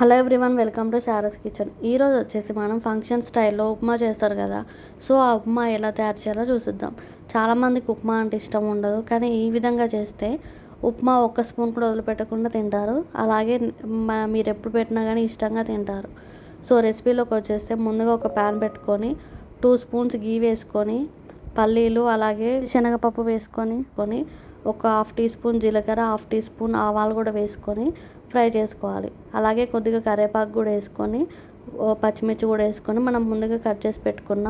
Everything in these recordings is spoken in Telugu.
Hello everyone, welcome to Shara's kitchen. ఈరోజు వచ్చేసి మనం ఫంక్షన్ స్టైల్లో ఉప్మా చేస్తారు కదా. సో ఆ ఉప్మా ఎలా తయారు చేయాలో చూసిద్దాం. చాలామందికి ఉప్మా అంటే ఇష్టం ఉండదు, కానీ ఈ విధంగా చేస్తే ఉప్మా ఒక్క స్పూన్ కూడా వదిలిపెట్టకుండా తింటారు. అలాగే మీరు ఎప్పుడు పెట్టినా కానీ ఇష్టంగా తింటారు. సో రెసిపీలోకి వచ్చేస్తే ముందుగా ఒక ప్యాన్ పెట్టుకొని 2 స్పూన్స్ గీ వేసుకొని పల్లీలు అలాగే శనగపప్పు వేసుకొని ఒక హాఫ్ టీ స్పూన్ జీలకర్ర, హాఫ్ టీ స్పూన్ ఆవాలు కూడా వేసుకొని ఫ్రై చేసుకోవాలి. అలాగే కొద్దిగా కరివేపాకు కూడా వేసుకొని పచ్చిమిర్చి కూడా వేసుకొని మనం ముందుగా కట్ చేసి పెట్టుకున్న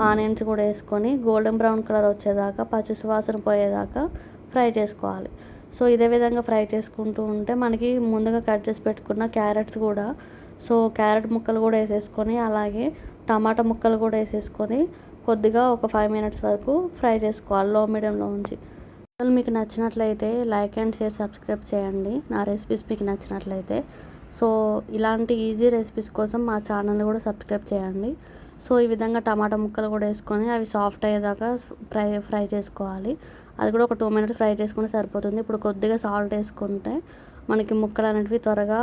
ఆనియన్స్ కూడా వేసుకొని గోల్డెన్ బ్రౌన్ కలర్ వచ్చేదాకా, పచ్చి సువాసన పోయేదాకా ఫ్రై చేసుకోవాలి. సో ఇదే విధంగా ఫ్రై చేసుకుంటూ ఉంటే మనకి ముందుగా కట్ చేసి పెట్టుకున్న క్యారెట్స్ కూడా, సో క్యారెట్ ముక్కలు కూడా వేసేసుకొని అలాగే టమాటా ముక్కలు కూడా వేసేసుకొని కొద్దిగా ఒక 5 మినిట్స్ వరకు ఫ్రై చేసుకోవాలి లో మీడియంలో ఉంచి. మీకు నచ్చినట్లయితే లైక్ అండ్ షేర్, సబ్స్క్రైబ్ చేయండి నా రెసిపీస్ మీకు నచ్చినట్లయితే. సో ఇలాంటి ఈజీ రెసిపీస్ కోసం మా ఛానల్ని కూడా సబ్స్క్రైబ్ చేయండి. సో ఈ విధంగా టమాటా ముక్కలు కూడా వేసుకొని అవి సాఫ్ట్ అయ్యేదాకా ఫ్రై చేసుకోవాలి. అది కూడా ఒక 2 మినిట్స్ ఫ్రై చేసుకుంటే సరిపోతుంది. ఇప్పుడు కొద్దిగా సాల్ట్ వేసుకుంటే మనకి ముక్కలు అనేటివి త్వరగా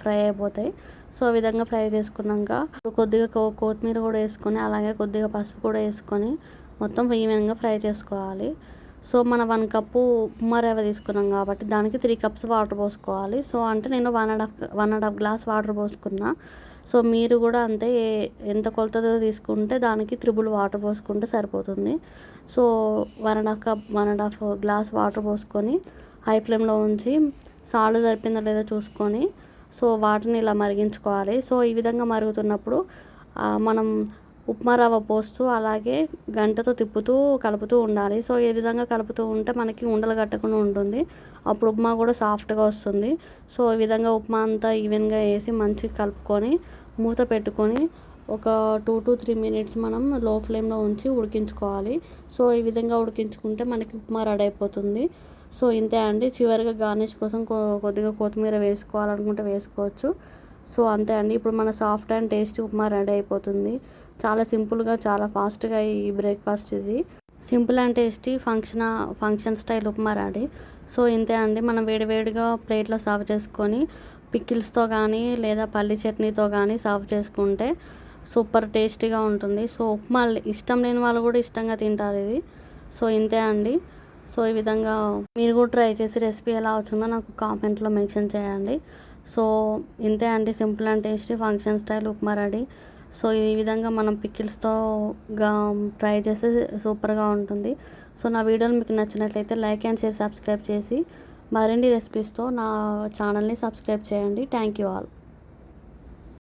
ఫ్రై అయిపోతాయి. సో ఈ విధంగా ఫ్రై చేసుకున్నాక కొద్దిగా కొత్తిమీర కూడా వేసుకొని అలాగే కొద్దిగా పసుపు కూడా వేసుకొని మొత్తం ఈవెన్గా ఫ్రై చేసుకోవాలి. సో మనం 1 కప్పు ఉప్మా రవ్వ తీసుకున్నాం కాబట్టి దానికి 3 కప్స్ వాటర్ పోసుకోవాలి. సో అంటే నేను 1.5 గ్లాస్ వాటర్ పోసుకున్నా. సో మీరు కూడా అంతే, ఎంత కొలతతో తీసుకుంటే దానికి 3 వాటర్ పోసుకుంటే సరిపోతుంది. సో 1.5 గ్లాస్ వాటర్ పోసుకొని హై ఫ్లేమ్లో ఉంచి సాల్ట్ సరిపోయిందో లేదో చూసుకొని సో వాటర్ని ఇలా మరిగించుకోవాలి. సో ఈ విధంగా మరుగుతున్నప్పుడు మనం ఉప్మా రవ్వ పోస్తూ అలాగే గంటతో తిప్పుతూ కలుపుతూ ఉండాలి. సో ఈ విధంగా కలుపుతూ ఉంటే మనకి ఉండలు కట్టకుండా ఉంటుంది. అప్పుడు ఉప్మా కూడా సాఫ్ట్గా వస్తుంది. సో ఈ విధంగా ఉప్మా అంతా ఈవెన్గా వేసి మంచిగా కలుపుకొని మూత పెట్టుకొని ఒక 2 to 3 మినిట్స్ మనం లో ఫ్లేమ్లో ఉంచి ఉడికించుకోవాలి. సో ఈ విధంగా ఉడికించుకుంటే మనకి ఉప్మా రెడీ అయిపోతుంది. సో ఇంతే అండి. చివరిగా గార్నిష్ కోసం కొద్దిగా కొత్తిమీర వేసుకోవాలనుకుంటే వేసుకోవచ్చు. సో అంతే అండి. ఇప్పుడు మన soft and tasty upma ready అయిపోతుంది. చాలా సింపుల్గా, చాలా ఫాస్ట్గా ఈ బ్రేక్ఫాస్ట్ ఇది. Simple and tasty function style upma ready. So ఇంతే అండి. మనం వేడివేడిగా ప్లేట్లో సర్వ్ చేసుకొని పికిల్స్తో కానీ లేదా పల్లి చట్నీతో కానీ సర్వ్ చేసుకుంటే సూపర్ టేస్టీగా ఉంటుంది. సో ఉప్మా ఇష్టం లేని వాళ్ళు కూడా ఇష్టంగా తింటారు ఇది. సో ఇంతే అండి. సో ఈ విధంగా మీరు కూడా ట్రై చేసి రెసిపీ ఎలా వచ్చిందో నాకు కామెంట్లో మెన్షన్ చేయండి. సో ఇంతే అండి. Simple and tasty function style upma ready. So ఈ విధంగా మనం పికిల్స్తో ట్రై చేస్తే సూపర్గా ఉంటుంది. సో నా వీడియోలు మీకు నచ్చినట్లయితే లైక్ అండ్ షేర్, సబ్స్క్రైబ్ చేసి మరిన్ని రెసిపీస్తో నా ఛానల్ని సబ్స్క్రైబ్ చేయండి. Thank you all.